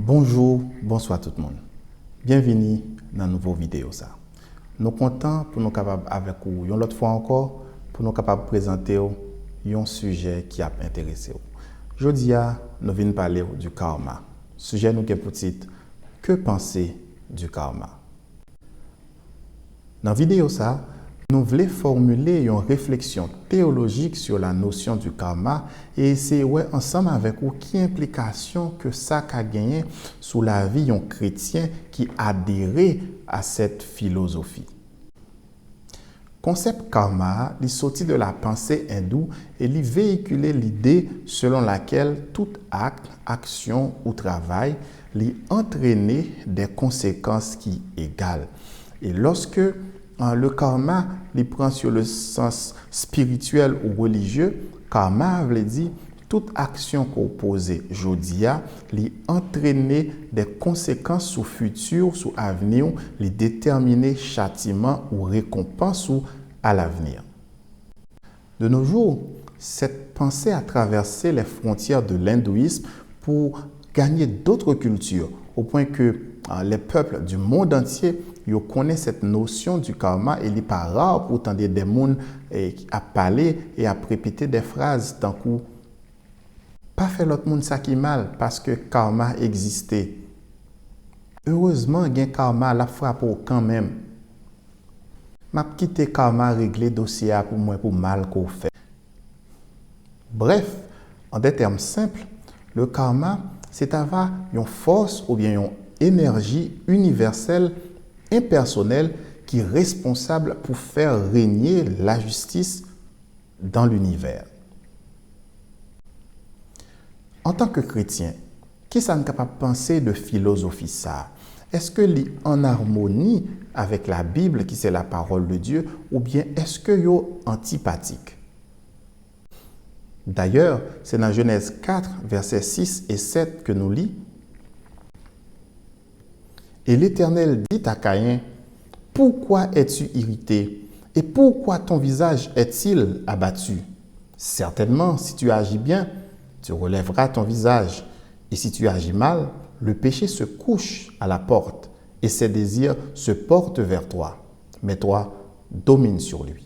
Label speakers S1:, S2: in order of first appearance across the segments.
S1: Bonjour, bonsoir tout le monde. Bienvenue dans une nouvelle vidéo. Nous sommes contents pour nous capables avec vous, une autre fois encore, pour nous capables de présenter un sujet qui a intéressé. Aujourd'hui, nous venons parler du karma. Sujet nous qui est pour titre que penser du karma. Dans la vidéo, nous voulons formuler une réflexion théologique sur la notion du karma et essayer ensemble avec vous qui implication que ça a gagné sous la vie d'un chrétien qui adhère à cette philosophie. Concept karma, il sorti de la pensée hindoue et il véhiculait l'idée selon laquelle tout acte, action ou travail lui entraînait des conséquences qui égales. Et lorsque le karma il prend sur le sens spirituel ou religieux, karma veut dire toute action qu'on pose jodia lui entraîner des conséquences sur futur, sur avenir, lui déterminer châtiment ou récompense à l'avenir. De nos jours, cette pensée a traversé les frontières de l'hindouisme pour gagner d'autres cultures, au point que les peuples du monde entier connaissent cette notion du karma et il n'est pas rare pour entendre des gens à parler et à répéter des phrases tant que pas faire l'autre monde ça qui mal parce que karma existait. Heureusement, il y a un karma la frappe quand même. M'a quitté karma régler dossier pour moi pour mal qu'on fait. Bref, en des termes simples, le karma c'est avoir une force ou bien une énergie universelle, impersonnelle, qui est responsable pour faire régner la justice dans l'univers. En tant que chrétien, qu'est-ce qu'on est capable de penser de philosophie ça? Est-ce que c'est en harmonie avec la Bible, qui c'est la parole de Dieu, ou bien est-ce que c'est antipathique? D'ailleurs, c'est dans Genèse 4, versets 6 et 7 que nous lisons. Et l'Éternel dit à Caïn, « Pourquoi es-tu irrité? Et pourquoi ton visage est-il abattu? Certainement, si tu agis bien, tu relèveras ton visage. Et si tu agis mal, le péché se couche à la porte et ses désirs se portent vers toi. Mais toi, domine sur lui. »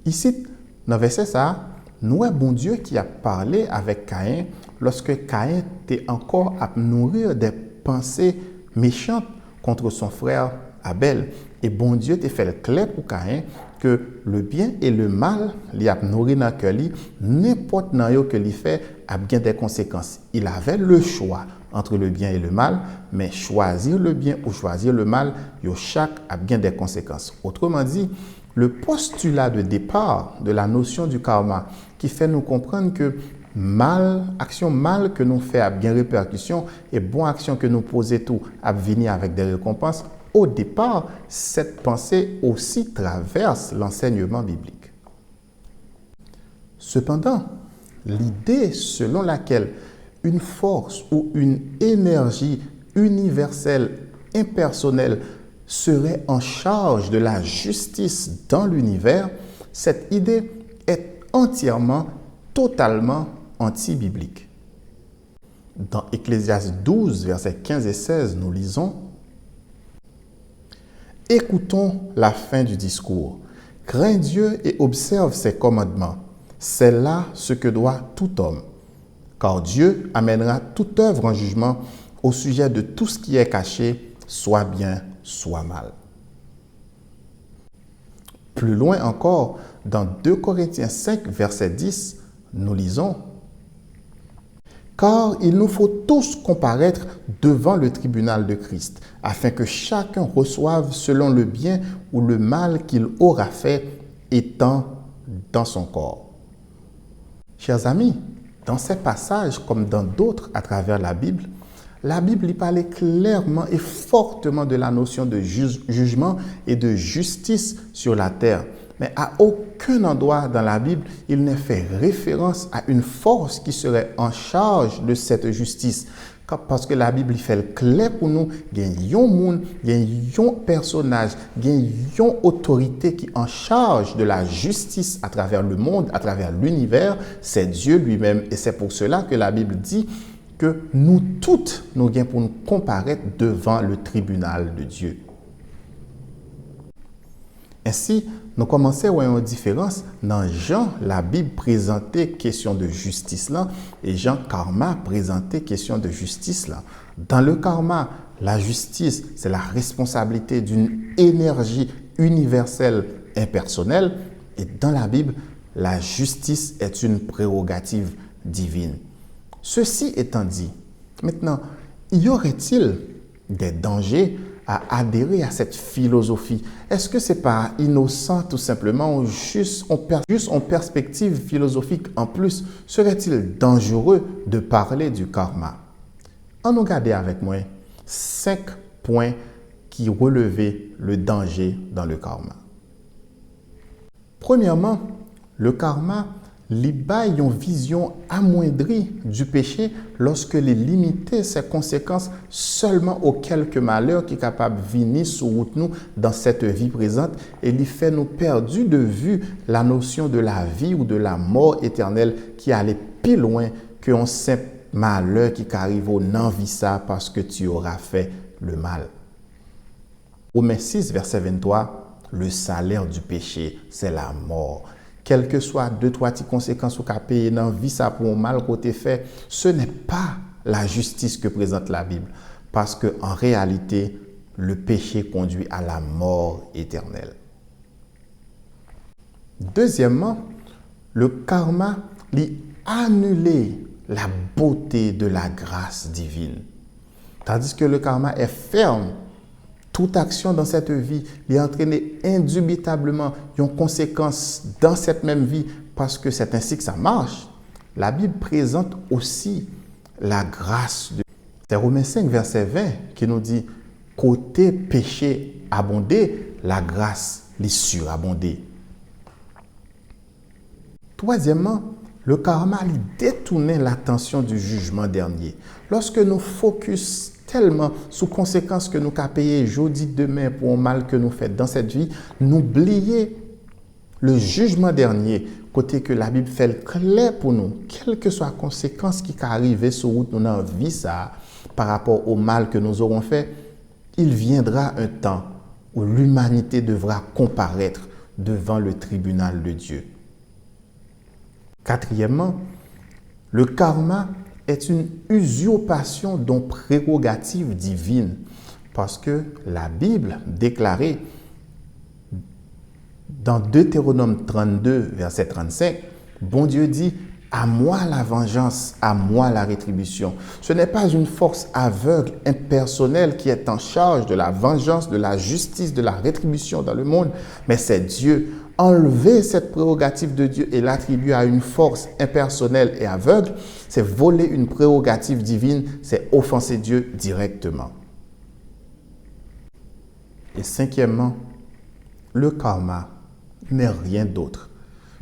S1: Ici, dans le verset ça, nous avons bon Dieu qui a parlé avec Caïn lorsque Caïn était encore à nourrir des pensées méchantes contre son frère Abel. Et bon Dieu t'a fait le clair pour Caïn que le bien et le mal, il a nourri dans le cœur, n'importe dans que il fait a bien des conséquences. Il avait le choix entre le bien et le mal, mais choisir le bien ou choisir le mal, chaque a bien des conséquences. Autrement dit, le postulat de départ de la notion du karma qui fait nous comprendre que action mal que nous fait a bien répercussion et bonne action que nous posons tout a venir avec des récompenses. Au départ, cette pensée aussi traverse l'enseignement biblique. Cependant, l'idée selon laquelle une force ou une énergie universelle, impersonnelle, serait en charge de la justice dans l'univers, cette idée est entièrement, totalement anti-biblique. Dans Ecclésiaste 12, versets 15 et 16, nous lisons « Écoutons la fin du discours. Crains Dieu et observe ses commandements. C'est là ce que doit tout homme. Car Dieu amènera toute œuvre en jugement au sujet de tout ce qui est caché, soit bien, soit mal. » Plus loin encore, dans 2 Corinthiens 5, verset 10, nous lisons « Car il nous faut tous comparaître devant le tribunal de Christ, afin que chacun reçoive selon le bien ou le mal qu'il aura fait étant dans son corps. » Chers amis, dans ces passages, comme dans d'autres à travers la Bible y parlait clairement et fortement de la notion de jugement et de justice sur la terre. Mais à aucun endroit dans la Bible, il n'est fait référence à une force qui serait en charge de cette justice. Parce que la Bible fait le clair pour nous, il y a un monde, il y a un personnage, il y a une autorité qui est en charge de la justice à travers le monde, à travers l'univers, c'est Dieu lui-même. Et c'est pour cela que la Bible dit que nous toutes, nous gagnons pour nous comparaître devant le tribunal de Dieu. Ainsi, nous commençons à voir une différence. Dans Jean, la Bible présentait question de justice là, et Jean karma présentait question de justice là. Dans le karma, la justice, c'est la responsabilité d'une énergie universelle impersonnelle, et dans la Bible, la justice est une prérogative divine. Ceci étant dit, maintenant, y aurait-il des dangers à adhérer à cette philosophie? Est-ce que c'est pas innocent tout simplement, ou juste en perspective philosophique en plus? Serait-il dangereux de parler du karma? En regardez avec moi 5 points qui relevaient le danger dans le karma. Premièrement, le karma baille une vision amoindrie du péché lorsque les limiter ses conséquences seulement aux quelques malheurs qui sont capables de venir sur route nous dans cette vie présente, et lui fait nous perdre de vue la notion de la vie ou de la mort éternelle qui allait plus loin qu'un simple malheur qui arrive au non-vie ça parce que tu auras fait le mal. Romains 6, verset 23, le salaire du péché, c'est la mort. Quelles que soient 2-3 petites conséquences ou qu'à payer dans la vie ça pour un mal côté fait, ce n'est pas la justice que présente la Bible. Parce qu'en réalité, le péché conduit à la mort éternelle. Deuxièmement, le karma lui annule la beauté de la grâce divine. Tandis que le karma est ferme. Toute action dans cette vie est entraînée indubitablement une conséquence dans cette même vie parce que c'est ainsi que ça marche. La Bible présente aussi la grâce de Dieu. C'est Romains 5, verset 20 qui nous dit « Côté péché abondé, la grâce les surabondée ». Troisièmement, le karma lui détournait l'attention du jugement dernier. Lorsque nous focus tellement sous conséquences que nous avons payé aujourd'hui, demain pour un mal que nous faisons dans cette vie, nous oublions le jugement dernier, côté que la Bible fait le clair pour nous, quelles que soient les conséquences qui arrivent sur route nous dans la vie ça, par rapport au mal que nous aurons fait, il viendra un temps où l'humanité devra comparaître devant le tribunal de Dieu. Quatrièmement, le karma est une usurpation d'une prérogative divine parce que la Bible déclarait dans Deutéronome 32, verset 35, bon Dieu dit « À moi la vengeance, à moi la rétribution ». Ce n'est pas une force aveugle, impersonnelle qui est en charge de la vengeance, de la justice, de la rétribution dans le monde, mais c'est Dieu. Enlever cette prérogative de Dieu et l'attribuer à une force impersonnelle et aveugle, c'est voler une prérogative divine, c'est offenser Dieu directement. Et cinquièmement, le karma n'est rien d'autre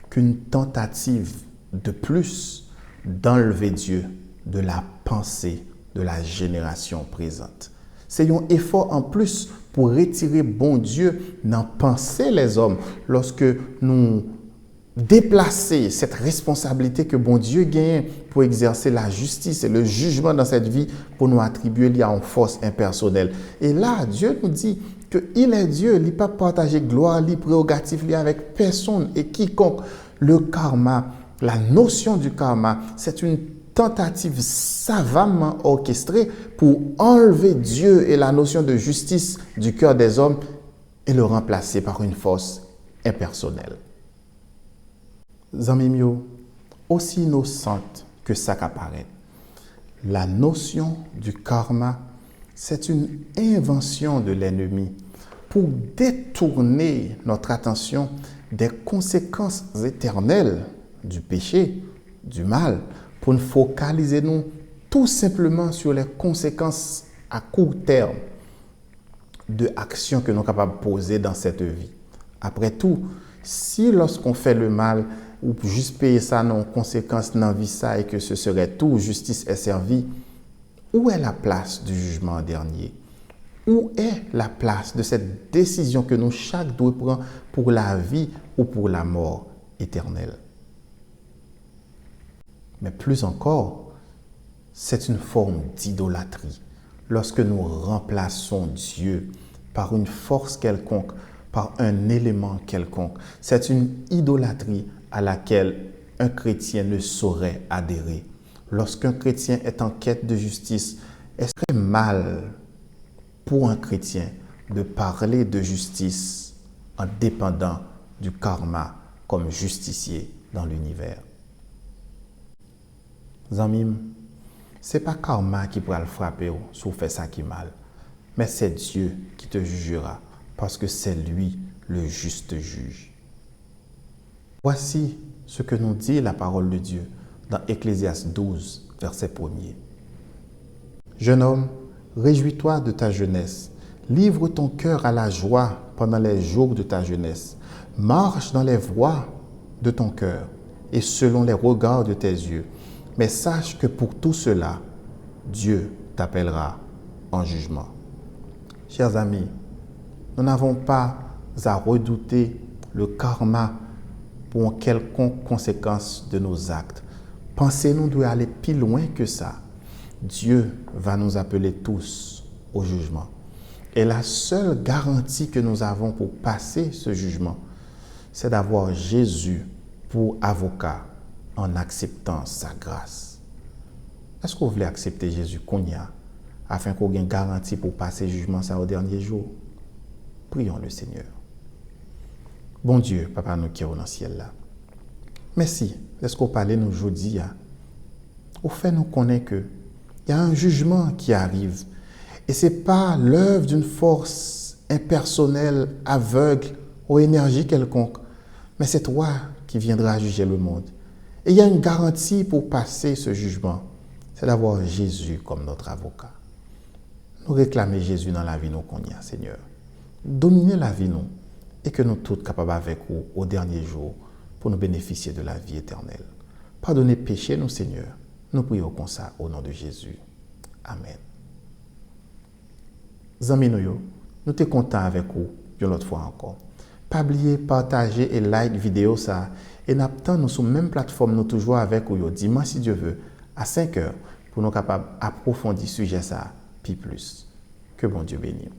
S1: qu'une tentative de plus d'enlever Dieu de la pensée de la génération présente. C'est un effort en plus pour retirer bon Dieu dans penser les hommes lorsque nous déplacer cette responsabilité que bon Dieu gagne pour exercer la justice et le jugement dans cette vie pour nous attribuer à une force impersonnelle. Et là, Dieu nous dit qu'il est Dieu, il ne peut pas partager gloire, les prérogatives avec personne et quiconque. Le karma, la notion du karma, c'est une tentative savamment orchestrée pour enlever Dieu et la notion de justice du cœur des hommes et le remplacer par une force impersonnelle. Zami mio, aussi innocente que ça qu'apparaît, la notion du karma, c'est une invention de l'ennemi pour détourner notre attention des conséquences éternelles du péché, du mal, pour nous focaliser nous tout simplement sur les conséquences à court terme de actions que nous sommes capables de poser dans cette vie. Après tout, si lorsqu'on fait le mal, ou juste payer ça non conséquences dans la vie ça et que ce serait tout, justice est servie, où est la place du jugement dernier? Où est la place de cette décision que nous chaque doit prendre pour la vie ou pour la mort éternelle? Mais plus encore, c'est une forme d'idolâtrie. Lorsque nous remplaçons Dieu par une force quelconque, par un élément quelconque, c'est une idolâtrie à laquelle un chrétien ne saurait adhérer. Lorsqu'un chrétien est en quête de justice, est-ce que c'est mal pour un chrétien de parler de justice en dépendant du karma comme justicier dans l'univers? Zanmim, c'est pas karma qui pourra le frapper si vous faites ça qui est mal, mais c'est Dieu qui te jugera parce que c'est lui le juste juge. Voici ce que nous dit la parole de Dieu dans Ecclésiaste 12, verset 1er. Jeune homme, réjouis-toi de ta jeunesse. Livre ton cœur à la joie pendant les jours de ta jeunesse. Marche dans les voies de ton cœur et selon les regards de tes yeux. Mais sache que pour tout cela, Dieu t'appellera en jugement. Chers amis, nous n'avons pas à redouter le karma pour une quelconque conséquence de nos actes. Pensez-nous doit aller plus loin que ça. Dieu va nous appeler tous au jugement. Et la seule garantie que nous avons pour passer ce jugement, c'est d'avoir Jésus pour avocat en acceptant sa grâce. Est-ce que vous voulez accepter Jésus qu'on y a afin qu'on ait une garantie pour passer le jugement ça au dernier jour? Prions le Seigneur. Bon Dieu, Papa nous qui est dans le ciel là. Merci. Est-ce qu'on parle nous aujourd'hui? Au fait, nous connaissons que il y a un jugement qui arrive. Et ce n'est pas l'œuvre d'une force impersonnelle, aveugle ou énergie quelconque, mais c'est toi qui viendras juger le monde. Et il y a une garantie pour passer ce jugement, c'est d'avoir Jésus comme notre avocat. Nous réclamer Jésus dans la vie nous qu'on y a, Seigneur. Dominer la vie nous et que nous tous capables avec vous au dernier jour pour nous bénéficier de la vie éternelle. Pardonnez péché nous, Seigneur. Nous prions comme ça au nom de Jésus. Amen. Zami nous sommes contents avec vous une autre fois encore. Pas oublier partager et like vidéo ça et n'attend nous sur même plateforme nous toujours avec vous dimanche si Dieu veut à 5 heures pour nous capables approfondir sujet ça puis plus. Que bon Dieu bénisse.